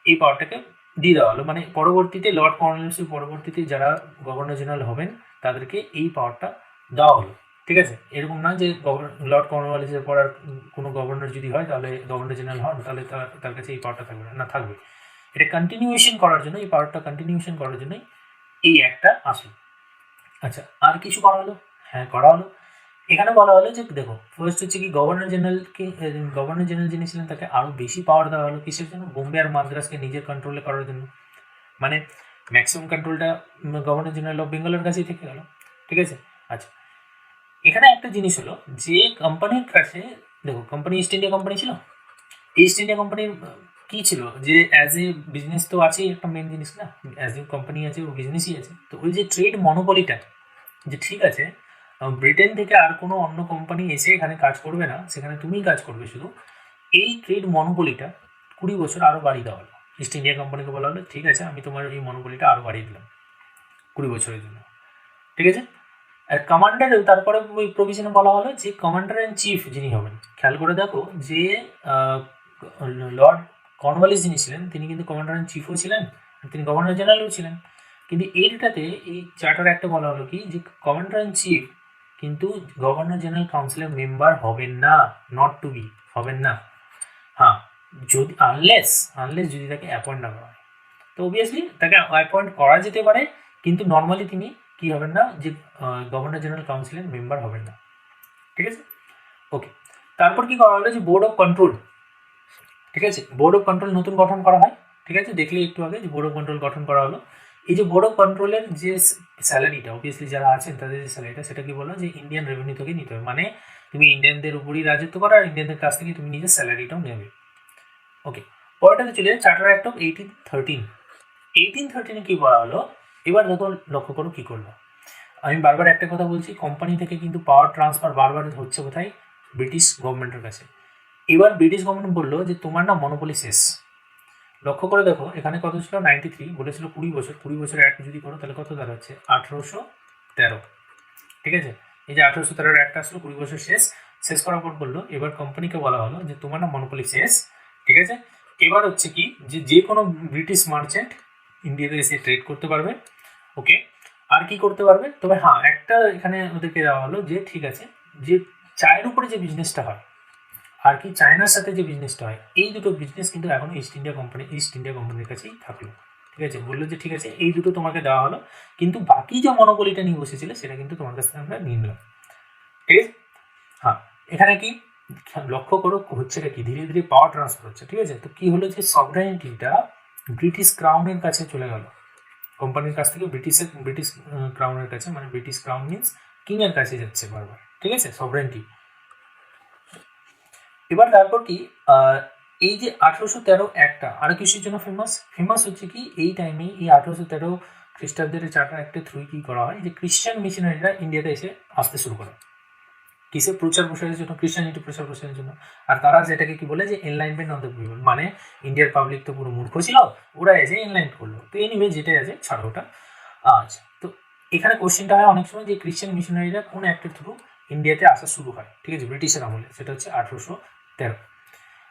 এই পাওয়ারটাকে দিয়ে দেওয়া হলো। মানে পরবর্তীতে লর্ড কর্নওয়ালিসের পরবর্তীতে যারা গভর্নর জেনারেল হবেন তাদেরকে এই পাওয়ারটা দেওয়া হলো। ঠিক আছে, এরকম না যে লর্ড কর্নওয়ালিসের পর আর কোনো গভর্নর যদি হয় তাহলে গভর্নর জেনারেল হন, তাহলে তার কাছে এই পাওয়ারটা থাকবে না, থাকবে। এটা কন্টিনিউয়েশন করার জন্য, এই পাওয়ারটা কন্টিনিউয়েশন করার জন্যই এই একটা আসলো। আচ্ছা, আর কিছু করা হলো? হ্যাঁ, করা হলো। এখানে বলা হলো যে দেখো, ফার্স্ট হচ্ছে কি, গভর্নর জেনারেল যিনি ছিলেন তাকে আরও বেশি পাওয়ার দেওয়া হলো। কিসের জন্য? বোম্বে আর মাদ্রাসকে নিজের কন্ট্রোলে করার জন্য। মানে ম্যাক্সিমাম কন্ট্রোলটা গভর্নর জেনারেল অফ বেঙ্গলের কাছেই থেকে গেল। ঠিক আছে, আচ্ছা, এখানে একটা জিনিস হলো যে কোম্পানির কাছে, দেখো, কোম্পানি ইস্ট ইন্ডিয়া কোম্পানি ছিল। ইস্ট ইন্ডিয়া কোম্পানির কী ছিল, যে অ্যাজ এ বিজনেস তো আছেই, একটা মেন জিনিস না, অ্যাজ এ কোম্পানি আছে, ও বিজনেসই আছে। তো ওই যে ট্রেড মনোপলিটা, যে ঠিক আছে ব্রিটেন থেকে আর কোনো অন্য কোম্পানি এসে এখানে কাজ করবে না, সেখানে তুমিই কাজ করবে শুধু, এই ট্রেড মনোপলিটা 20 বছর আরও বাড়িয়ে দেওয়া হলো। ইস্ট ইন্ডিয়া কোম্পানিকে বলা হলো ঠিক আছে, আমি তোমার এই মনোপলিটা আরও বাড়িয়ে দিলাম 20 বছরের জন্য। ঠিক আছে, আর কমান্ডার, তারপরে ওই প্রভিশনে বলা হলো যে কমান্ডার ইন চিফ যিনি হবেন, খেয়াল করে দেখো যে লর্ড কর্নওয়ালিস যিনি ছিলেন তিনি কিন্তু কমান্ডার ইন চিফও ছিলেন, তিনি গভর্নর জেনারেলও ছিলেন। কিন্তু এইটাতে এই চার্টার একটা বলা হলো কি, যে কমান্ডার ইন চিফ কিন্তু গভর্নর জেনারেল কাউন্সিলের মেম্বার হবেন না, নট টু বি, হবেন না। হ্যাঁ, যদি আনলেস যদি তাকে অ্যাপয়েন্ট না করা হয়, তো অবভিয়াসলি তাকে অ্যাপয়েন্ট করা যেতে পারে, কিন্তু নর্মালি তিনি কি হবেন না, যে গভর্নর জেনারেল কাউন্সিলের মেম্বার হবেন না। ঠিক আছে, ওকে, তারপর কি করা হলো যে বোর্ড অফ কন্ট্রোল, ঠিক আছে, বোর্ড অফ কন্ট্রোল নতুন গঠন করা হয়, ঠিক আছে, দেখলে একটু আগে যে বোর্ড অফ কন্ট্রোল গঠন করা হলো। এই যে বোর্ড অফ কন্ট্রোলের যে স্যালারিটা, অবভিয়াসলি যারা আছেন তাদের যে স্যালারিটা, সেটা কি বলো যে ইন্ডিয়ান রেভিনিউ থেকে নিতে হবে, মানে তুমি ইন্ডিয়ানদের উপরই রাজত্ব করো আর ইন্ডিয়ানদের কাছ থেকে তুমি নিজের স্যালারিটাও নেবে। ওকে, পরেরটাতে চলে যায় চার্টার অ্যাক্ট অফ 1813। 1813 কি বলা হলো, এবার দেখো লক্ষ্য করো কি করলো। আমি বারবার একটা কথা বলছি, কোম্পানি থেকে কিন্তু পাওয়ার ট্রান্সফার বারবার হচ্ছে কোথায়, ব্রিটিশ গভর্নমেন্টের কাছে। এবার ব্রিটিশ গভর্নমেন্ট বললো যে তোমার না মনোপলি শেষ। লক্ষ্য করে দেখো এখানে কত ছিল, 93, বলেছিল 20 বছর, 20 বছর অ্যাড যদি করো তাহলে কত দাঁড়াচ্ছে, 1813, ঠিক আছে। এই যে 1813 অ্যাক্ট আসলো, 20 বছর শেষ, শেষ করার পর বললো এবার কোম্পানিকে বলা হলো যে তোমার না মনোপলি শেষ, ঠিক আছে। এবার হচ্ছে কি যে যে কোনো ব্রিটিশ মার্চেন্ট ইন্ডিয়াতে এসে ট্রেড করতে পারবে। ওকে, আর কি করতে পারবে, তবে হ্যাঁ একটা এখানে ওদেরকে দেওয়া হলো যে ঠিক আছে, যে চায়ের উপরে যে বিজনেসটা হয় আর কি চায়নার সাথে যে বিজনেসটা হয়, এই দুটো বিজনেস কিন্তু এখন ইস্ট ইন্ডিয়া কোম্পানির কাছেই থাকলো, ঠিক আছে। বললো যে ঠিক আছে এই দুটো তোমাকে দেওয়া হলো, কিন্তু বাকি যে মনোপলিটা নিয়ে বসেছিল সেটা কিন্তু তোমার কাছ থেকে আমরা নিয়ে নিলাম, ঠিক আছে। হ্যাঁ, এখানে কি লক্ষ্য করো হচ্ছে কি, ধীরে ধীরে পাওয়ার ট্রান্সফার হচ্ছে, ঠিক আছে। তো কি হলো যে সভরেনিটিটা ব্রিটিশ ক্রাউনের কাছে চলে গেল, কোম্পানির কাছ থেকে ব্রিটিশ ক্রাউনের কাছে, মানে ব্রিটিশ ক্রাউন মিনস কিংয়ের কাছে যাচ্ছে বারবার, ঠিক আছে, সভরেনিটি। এবার তারপর কি এই যে 1813 একটা আরো কিসের জন্য ফেমাস হচ্ছে কি, এই টাইমে এই 1813 খ্রিস্টাব্দের চার্টার অ্যাক্টের থ্রু কি করা হয় যে খ্রিস্টান মিশনারিরা ইন্ডিয়াতে এসে আসতে শুরু করে, কিসে প্রচার প্রসারের জন্য, খ্রিস্টানিটি প্রচার প্রসারের জন্য। আর তারা যেটাকে কি বলে যে এনলাইনমেন্ট অফ দ্য পিপল, মানে ইন্ডিয়ার পাবলিক তো পুরো মূর্খ ছিল, ওরা এসে এনলাইন করলো। তো এনিওয়ে যেটাই আছে ছাড়ো ওটা। আচ্ছা, তো এখানে কোশ্চেনটা হয় অনেক সময় যে খ্রিস্টান মিশনারিরা কোন অ্যাক্টের থ্রু ইন্ডিয়াতে আসা শুরু হয়, ঠিক আছে, ব্রিটিশের আমলে, সেটা হচ্ছে 1813।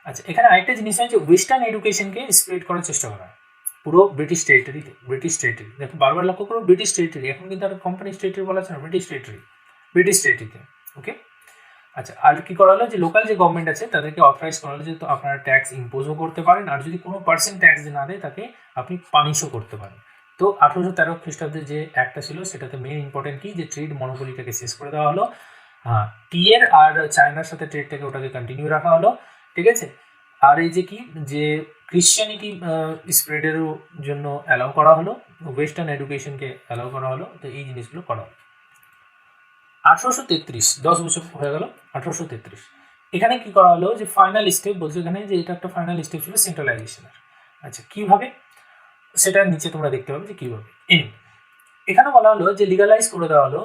আচ্ছা, এখানে আরেকটা জিনিস হয় যে ওয়েস্টার্ন এডুকেশনকে স্প্রেড করার চেষ্টা করা হয় পুরো ব্রিটিশ টেরিটরি। দেখো বারবার লক্ষ্য করো ব্রিটিশ টেরিটরি, এখন কিন্তু আর কোম্পানি টেরিটরি বলা আছে না, ব্রিটিশ টেরিটরিতে। ওকে, আচ্ছা, আর কি করা হলো যে লোকাল যে গভর্নমেন্ট আছে তাদেরকে অথরাইজ করা হলো যে তো আপনারা ট্যাক্স ইম্পোজও করতে পারেন, আর যদি কোনো পার্সেন্ট ট্যাক্স না দেয় তাকে আপনি পানিশও করতে পারেন। তো 1813 খ্রিস্টাব্দে যে অ্যাক্টটা ছিল সেটাতে মেন ইম্পর্টেন্ট কি যে ট্রেড মনোপলিটাকে শেষ করে দেওয়া হলো, হ্যাঁ, টিয়ের আর চায়নার সাথে ট্রেডটাকে ওটাকে কন্টিনিউ রাখা হলো, ঠিক আছে। আর এই যে কি যে ক্রিশ্চিয়ানিটি স্প্রেডেরও জন্য অ্যালাউ করা হলো, ওয়েস্টার্ন এডুকেশনকে অ্যালাউ করা হলো, তো এই জিনিসগুলো করা হলো। 1833, 10 বছর হয়ে গেল 1833। এখানে কি করা হলো যে ফাইনাল স্টেপ বলছে এখানে যে এটা একটা ফাইনাল স্টেপ ছিল সেন্ট্রালাইজেশনের। আচ্ছা, কিভাবে সেটা নিচে তোমরা দেখতে পাবে যে কিভাবে। এখানে বলা হলো যে লিগালাইজ করে দেওয়া হলো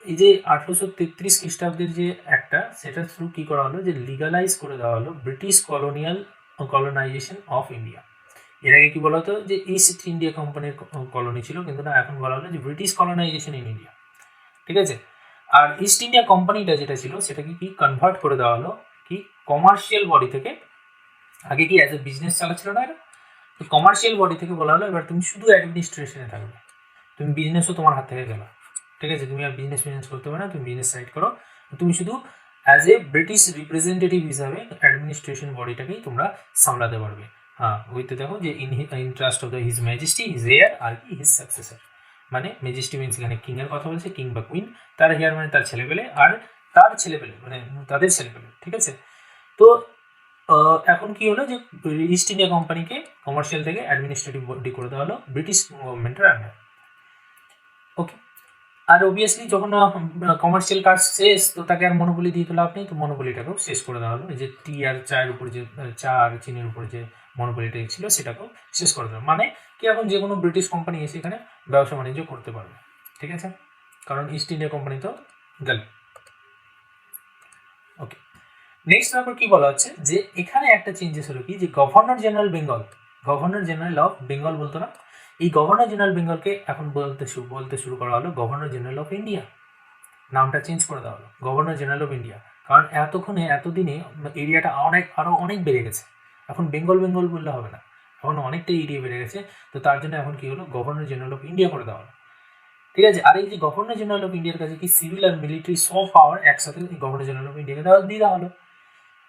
এই যে 1833 খ্রিস্টাব্দের যে একটা, সেটার থ্রু কি করা হলো যে লিগালাইজ করে দেওয়া হলো ব্রিটিশ কলোনাইজেশন অফ ইন্ডিয়া। এর আগে কি বলা হতো যে ইস্ট ইন্ডিয়া কোম্পানির কলোনি ছিল, কিন্তু না, এখন বলা হলো যে ব্রিটিশ কলোনাইজেশন ইন ইন্ডিয়া, ঠিক আছে। আর ইস্ট ইন্ডিয়া কোম্পানিটা যেটা ছিল সেটাকে কি কনভার্ট করে দেওয়া হলো কি কমার্শিয়াল বডি থেকে, আগে কি অ্যাজ এ বিজনেস চালাচ্ছিল না এটা, তো কমার্শিয়াল বডি থেকে বলা হলো এবার তুমি শুধু অ্যাডমিনিস্ট্রেশনে থাকবে, তুমি বিজনেসও তোমার হাত থেকে গেল, ঠিক আছে, তুমি আর বিজনেস করতে পারো না, তুমি বিজনেস সাইড করো, তুমি শুধু অ্যাজ এ ব্রিটিশ রিপ্রেজেন্টেটিভ হিসাবে অ্যাডমিনিস্ট্রেশন বডিটাকেই তোমরা সামলাতে পারবে। হ্যাঁ, ওইতে দেখো যে interest of the his majesty his heir আর কি হিজ সাকসেসর, মানে মেজেস্টি মিনস এখানে কিং এর কথা বলছে, কিং বা কুইন, তার হেয়ার মানে তার ছেলেপেলে, আর তার ছেলেপেলে মানে তাদের ছেলেপেলে, ঠিক আছে। তো এখন কি হলো যে ইস্ট ইন্ডিয়া কোম্পানিকে কমার্শিয়াল থেকে অ্যাডমিনিস্ট্রেটিভ বডি করে দেওয়া হলো ব্রিটিশ গভর্নমেন্টের আন্ডার। ওকে, আর অবভিয়াসলি যখন কমার্শিয়াল কাজ শেষ তো তাকে আর মনোপলি দিয়ে তো লাভ নেই, তো মনোপলিটাকেও শেষ করে দেওয়া হলো, যে টি আর চায়ের উপর যে চা আর চিনির উপর যে মনোপলিটা ছিল সেটাকেও শেষ করে দেওয়া, মানে কি এখন যে কোনো ব্রিটিশ কোম্পানি এসে এখানে ব্যবসা বাণিজ্য করতে পারবে, ঠিক আছে, কারণ ইস্ট ইন্ডিয়া কোম্পানি তো গেল। ওকে, নেক্সট তারপর কি বলা হচ্ছে যে এখানে একটা চেঞ্জেস হলো কি যে গভর্নর জেনারেল অফ বেঙ্গল বলতো না, এই গভর্নর জেনারেল বেঙ্গলকে এখন বলতে শুরু করা হলো গভর্নর জেনারেল অফ ইন্ডিয়া, নামটা চেঞ্জ করে দেওয়া হলো গভর্নর জেনারেল অফ ইন্ডিয়া, কারণ এতদিনে এরিয়াটা আরও অনেক বেড়ে গেছে, এখন বেঙ্গল বললে হবে না, এখন অনেকটাই এরিয়া বেড়ে গেছে, তো তার জন্য এখন কি হলো গভর্নর জেনারেল অফ ইন্ডিয়া করে দেওয়া হলো, ঠিক আছে। আর এই যে গভর্নর জেনারেল অফ ইন্ডিয়ার কাছে কি সিভিল আর মিলিটারি সব পাওয়ার একসাথে গভর্নর জেনারেল অফ ইন্ডিয়াকে দিয়ে দেওয়া হলো।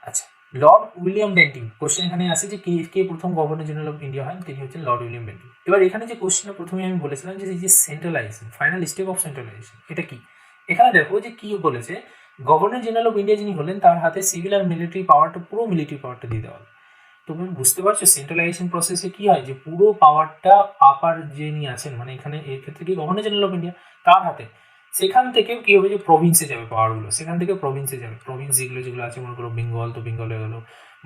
আচ্ছা, লর্ড উইলিয়াম বেন্টিং, কোশ্চেন এখানে আসে যে কে প্রথম গভর্নর জেনারেল অফ ইন্ডিয়া হয়, তিনি হচ্ছেন লর্ড উইলিয়াম বেন্টিং। এবার এখানে যে কোশ্চেনটা প্রথমে আমি বলেছিলাম যে এই যে centralisation, final step of centralisation, এটা কি, এখানে দেখো যে কি বলেছে গভর্নর জেনারেল অফ ইন্ডিয়া যিনি হলেন তার হাতে সিভিল আর মিলিটারি পাওয়ারটা, পুরো মিলিটারি পাওয়ারটা দিয়ে দেওয়া হলো। তুমি বুঝতে পারছো সেন্ট্রালাইজেশন প্রসেসে কি হয়, যে পুরো পাওয়ারটা আপার যিনি আছেন, মানে এখানে এর ক্ষেত্রে কি গভর্নর জেনারেল অফ ইন্ডিয়া, তার হাতে। সেখান থেকে কি হবে, যে প্রভিন্সে যাবে পাওয়ারগুলো, সেখান থেকে প্রভিন্সে যাবে। প্রভিন্স যেগুলো যেগুলো আছে, মনে করো বেঙ্গল, তো বেঙ্গল হয়ে গেলো,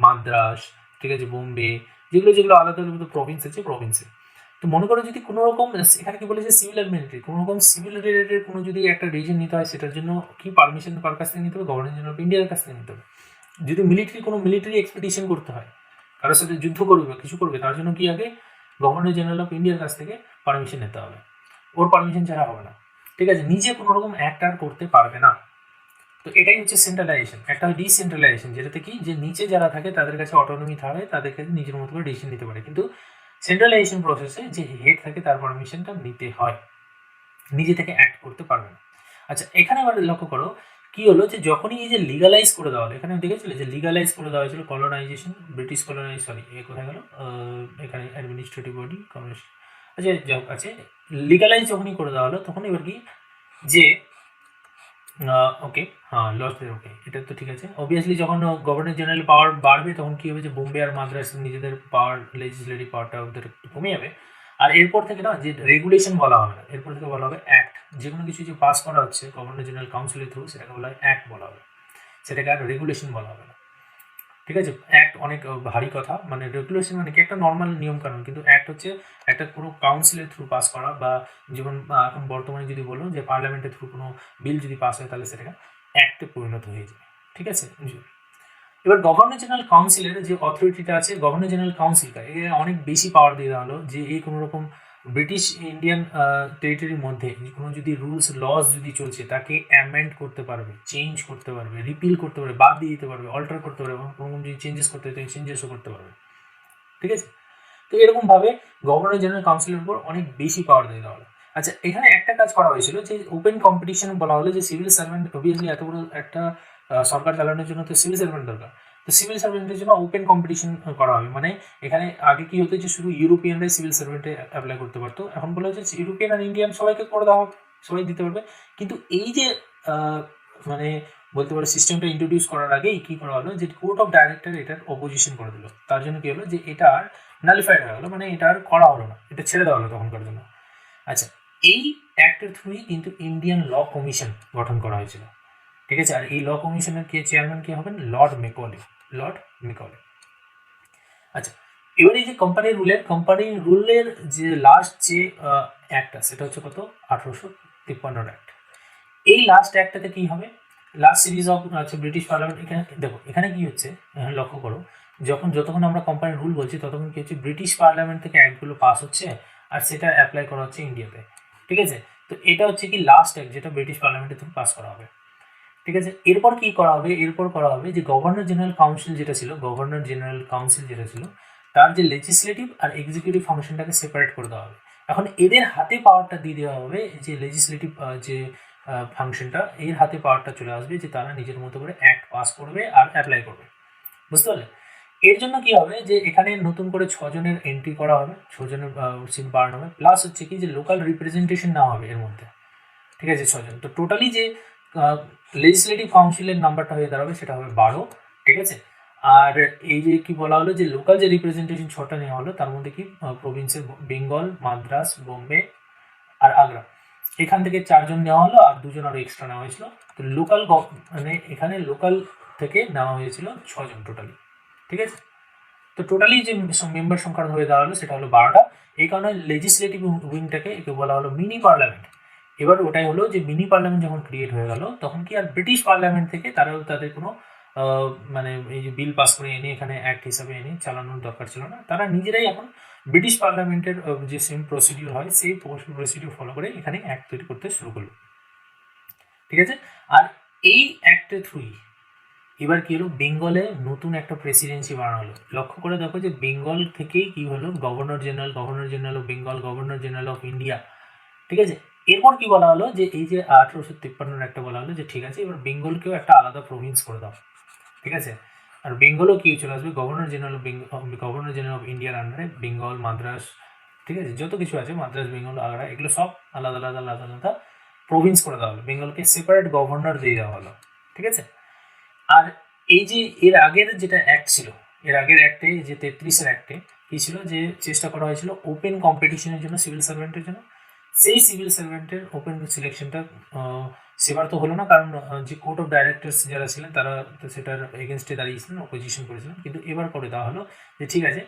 মাদ্রাস, ঠিক আছে, বোম্বে, যেগুলো যেগুলো আলাদা আলাদা প্রভিন্স আছে, প্রভিন্সে। তো মনে করো যদি কোনো রকম, এখানে কি বলেছে সিভিল আর মিলিটারি, কোনো রকম সিভিল রিলেটেড কোনো যদি একটা রিজন নিতে হয়, সেটার জন্য কি পারমিশন কার কাছ থেকে নিতে হবে, গভর্নর জেনারেল অফ ইন্ডিয়ার কাছ থেকে নিতে হবে। যদি মিলিটারি কোনো মিলিটারি এক্সপেডিশন করতে হয়, কারোর সাথে যুদ্ধ করবে বা কিছু করবে, তার জন্য কি আগে গভর্নর জেনারেল অফ ইন্ডিয়ার কাছ থেকে পারমিশন নিতে হবে। ওর পারমিশন ছাড়া হবে না, ঠিক আছে। নিজে কোনো রকম অ্যাক্ট আর করতে পারবে না। তো এটাই হচ্ছে সেন্ট্রালাইজেশন। একটা ডিসেন্ট্রালাইজেশন, যেটাতে কি, যে নিচে যারা থাকে তাদের কাছে অটোনমি থাকে, তাদের কাছে নিজের মতো করে ডিসিশন নিতে পারে। কিন্তু সেন্ট্রালাইজেশন প্রসেসে যে হেড থাকে তার পারমিশনটা নিতে হয়, নিজে থেকে অ্যাক্ট করতে পারবে না। আচ্ছা, এখানে আবার লক্ষ্য করো কি হলো, যে যখনই এই যে লিগালাইজ করে দেওয়া হলো, এখানে দেখেছিলে যে লিগালাইজ করে দেওয়া হয়েছিল কলোনাইজেশন, ব্রিটিশ কলোনাইজ, সরি এ কোথায় গেল, এখানে অ্যাডমিনিস্ট্রেটিভ বডি কমিশন, আচ্ছা যাই আছে, লিগালাইজ যখনই করে দেওয়া হলো, তখন এবার কি, যে ওকে, হ্যাঁ লস, ওকে এটা তো ঠিক আছে। অবভিয়াসলি যখন গভর্নর জেনারেল পাওয়ার বাড়বে, তখন কি হবে, যে বোম্বে আর মাদ্রাস নিজেদের পাওয়ার, লেজিসলেটিভ পাওয়ারটা ওদের একটু কমে যাবে। আর এরপর থেকে না, যে রেগুলেশন বলা হবে না, এরপর থেকে বলা হবে অ্যাক্ট। যে কোনো কিছু যে পাস করা হচ্ছে গভর্নর জেনারেল কাউন্সিলের থ্রু, সেটাকে বলা হয় অ্যাক্ট বলা হবে, সেটাকে আর রেগুলেশন বলা হবে না, ঠিক আছে। অ্যাক্ট অনেক ভারী কথা, মানে রেগুলেশন মানে কি একটা নর্মাল নিয়ম কানুন, কিন্তু অ্যাক্ট হচ্ছে একটা পুরো কাউন্সিলের থ্রু পাস করা, বা যেমন এখন বর্তমানে যদি বলো যে পার্লামেন্টের থ্রু কোনো বিল যদি পাস হয়, তাহলে সেটাকে অ্যাক্টে পরিণত হয়ে যায়, ঠিক আছে। এবার গভর্নর জেনারেল কাউন্সিলের যে অথরিটিটা আছে, গভর্নর জেনারেল কাউন্সিলটা এর অনেক বেশি পাওয়ার দিয়ে দেওয়া হলো, যে এই কোনো রকম ব্রিটিশ ইন্ডিয়ান টেরিটরির মধ্যে কোনো যদি রুলস লস যদি চলছে, তাকে অ্যামেন্ড করতে পারবে, চেঞ্জ করতে পারবে, রিপিল করতে পারবে, বাদ দিয়ে দিতে পারবে, অল্টার করতে পারবে, এবং কোনো যদি চেঞ্জেস করতে হয় চেঞ্জেসও করতে পারবে, ঠিক আছে। তো এরকমভাবে গভর্নর জেনারেল কাউন্সিলের উপর অনেক বেশি পাওয়ার দিয়ে দেওয়া হলো। আচ্ছা, এখানে একটা কাজ করা হয়েছিল, যে ওপেন কম্পিটিশন বলা হলো, যে সিভিল সার্ভেন্ট, অবভিয়াসলি এত বড় একটা সরকার চালানোর জন্য তো সিভিল সার্ভেন্ট দরকার। তো সিভিল সার্ভেন্টের জন্য ওপেন কম্পিটিশন করা হবে, মানে এখানে আগে কি হতো, যে শুধু ইউরোপিয়ানরাই সিভিল সার্ভেন্টে অ্যাপ্লাই করতে পারতো, এখন বলা হচ্ছে ইউরোপিয়ান আর ইন্ডিয়ান সবাইকে করে দেওয়া হবে, সবাই দিতে পারবে। কিন্তু এই যে মানে বলতে পারো সিস্টেমটা ইন্ট্রোডিউস করার আগেই কি করা হলো, যে কোর্ট অফ ডাইরেক্টর এটার অপোজিশন করে দিল। তার জন্য কি হলো, যে এটা আর নালিফাইড হয়ে গেলো, মানে এটা আর করা হলো না, এটা ছেড়ে দেওয়া হলো তখনকার জন্য। আচ্ছা, এই অ্যাক্টের থ্রুই কিন্তু ইন্ডিয়ান ল কমিশন গঠন করা হয়েছিল, ঠিক আছে। আর এই ল কমিশনের কে চেয়ারম্যান কে হবেন, লর্ড মেকলে, লর্ড মেকলে। আচ্ছা, এবার এই যে কোম্পানির রুলের যে লাস্ট যে অ্যাক্টটা, সেটা হচ্ছে কত, 1853 অ্যাক্ট। এই লাস্ট অ্যাক্টটাতে কি হবে, লাস্ট সিরিজ অফ আছে ব্রিটিশ পার্লামেন্ট। এখানে দেখো, এখানে কি হচ্ছে, লক্ষ্য করো, যতক্ষণ আমরা কোম্পানির রুল বলছি, ততক্ষণ কি হচ্ছে, ব্রিটিশ পার্লামেন্ট থেকে অ্যাক্টগুলো পাস হচ্ছে, আর সেটা অ্যাপ্লাই করা হচ্ছে ইন্ডিয়াতে, ঠিক আছে। তো এটা হচ্ছে কি লাস্ট অ্যাক্ট, যেটা ব্রিটিশ পার্লামেন্টের থ্রু পাস করা হবে, ঠিক আছে। এরপর কি করা হবে, এরপর করা হবে যে গভর্নর জেনারেল কাউন্সিল যেটা ছিল, গভর্নর জেনারেল কাউন্সিল যেটা ছিল, তার যে লেজিসলেটিভ আর এক্সিকিউটিভ ফাংশনটাকে সেপারেট করে দেওয়া হবে। এখন এদের হাতে পাওয়ারটা দিয়ে দেওয়া হবে, যে লেজিসলেটিভ যে ফাংশনটা, এর হাতে পাওয়ারটা চলে আসবে, যে তারা নিজের মতো করে অ্যাক্ট পাস করবে আর অ্যাপ্লাই করবে, বুঝতে পারলে। এর জন্য কি হবে, যে এখানে নতুন করে 6 জনের এন্ট্রি করা হবে, 6 জনের সিট বাড়ানো হবে, প্লাস হচ্ছে কি, যে লোকাল রিপ্রেজেন্টেশন নেওয়া হবে এর মধ্যে, ঠিক আছে, 6 জন। তো টোটালি যে লেজিসলেটিভ কাউন্সিলের নাম্বারটা হয়ে দাঁড়াবে, সেটা হবে 12, ঠিক আছে। আর এই যে কি বলা হলো, যে লোকাল যে রিপ্রেজেন্টেশন 6টা নেওয়া হলো, তার মধ্যে কি প্রভিন্সের বেঙ্গল, মাদ্রাস, বোম্বে আর আগ্রা, এখান থেকে 4 জন নেওয়া হলো, আর 2 জন আরও এক্সট্রা নেওয়া হয়েছিল। তো লোকাল মানে এখানে লোকাল থেকে নেওয়া হয়েছিল 6 জন টোটালি, ঠিক আছে। তো টোটালি যে মেম্বার সংখ্যা হয়ে দাঁড়ালো, সেটা হলো 12টা। এই কারণে লেজিসলেটিভ উইংটাকে একে বলা হলো মিনি পার্লামেন্ট। এবার ওটাই হলো, যে মিনি পার্লামেন্ট যখন ক্রিয়েট হয়ে গেল, তখন কি আর ব্রিটিশ পার্লামেন্ট থেকে তাদের কোনো মানে এই যে বিল পাস করে এনে এখানে অ্যাক্ট হিসাবে এনে চালানোর দরকার ছিল না। তারা নিজেরাই এখন ব্রিটিশ পার্লামেন্টের যে সেম প্রসিডিউর হয়, সেই প্রসিডিউর ফলো করে এখানে অ্যাক্ট তৈরি করতে শুরু করলো, ঠিক আছে। আর এই অ্যাক্টের থ্রুই এবার কি হলো, বেঙ্গলে নতুন একটা প্রেসিডেন্সি বানানো হলো। লক্ষ্য করে দেখো, যে বেঙ্গল থেকেই কি হলো, governor general of Bengal, governor general of India, ঠিক আছে। এরপর কি বলা হলো, যে এই যে 1853 একটা বলা হলো, যে ঠিক আছে, এবার বেঙ্গলকেও একটা আলাদা প্রভিন্স করে দাও, ঠিক আছে। আর বেঙ্গলও কি চলে আসবে, গভর্নর জেনারেল অফ ইন্ডিয়ার আন্ডারে বেঙ্গল, মাদ্রাস, ঠিক আছে, যত কিছু আছে, মাদ্রাস, বেঙ্গল, আগ্রা, এগুলো সব আলাদা আলাদা আলাদা আলাদা প্রভিন্স করে দেওয়া হলো। বেঙ্গলকে সেপারেট গভর্নর দিয়ে দেওয়া হলো, ঠিক আছে। আর এই যে এর আগের যেটা অ্যাক্ট ছিল, এর আগের অ্যাক্টে যে 33-এর অ্যাক্টে কী ছিল, যে চেষ্টা করা হয়েছিল ওপেন কম্পিটিশনের জন্য সিভিল সার্ভেন্টের জন্য। সেই সিভিল সার্ভেন্টের ওপেন সিলেকশনটা সেবার তো হলো না, কারণ যে কোর্ট অফ ডাইরেক্টরস যারা ছিলেন তারা তো সেটার এগেনস্টে দাঁড়িয়েছিলেন, অপোজিশন করেছিলেন। কিন্তু এবার করে দেওয়া হলো যে ঠিক আছে,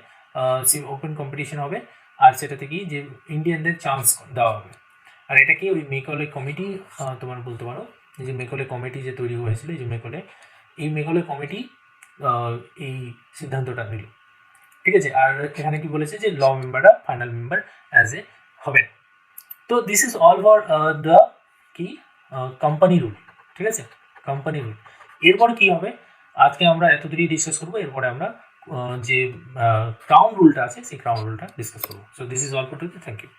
ওপেন কম্পিটিশন হবে, আর সেটাতে কি যে ইন্ডিয়ানদের চান্স দেওয়া হবে। আর এটা কি ওই মেকলে কমিটি, তোমার বলতে পারো যে মেকলে কমিটি যে তৈরি হয়েছিল, এই যে মেকলে কমিটি এই সিদ্ধান্তটা নিল। ঠিক আছে। আর এখানে কি বলেছে যে ল মেম্বাররা ফাইনাল মেম্বার অ্যাজ এ হবেন। তো this is all for the কি কোম্পানি রুল। ঠিক আছে, কোম্পানি রুল। এরপর কি হবে, আজকে আমরা এতদিনই ডিসকাস করবো। এরপরে আমরা যে ক্রাউন রুলটা আছে সেই ক্রাউন রুলটা ডিসকাস করবো। So this is all for today. Thank you.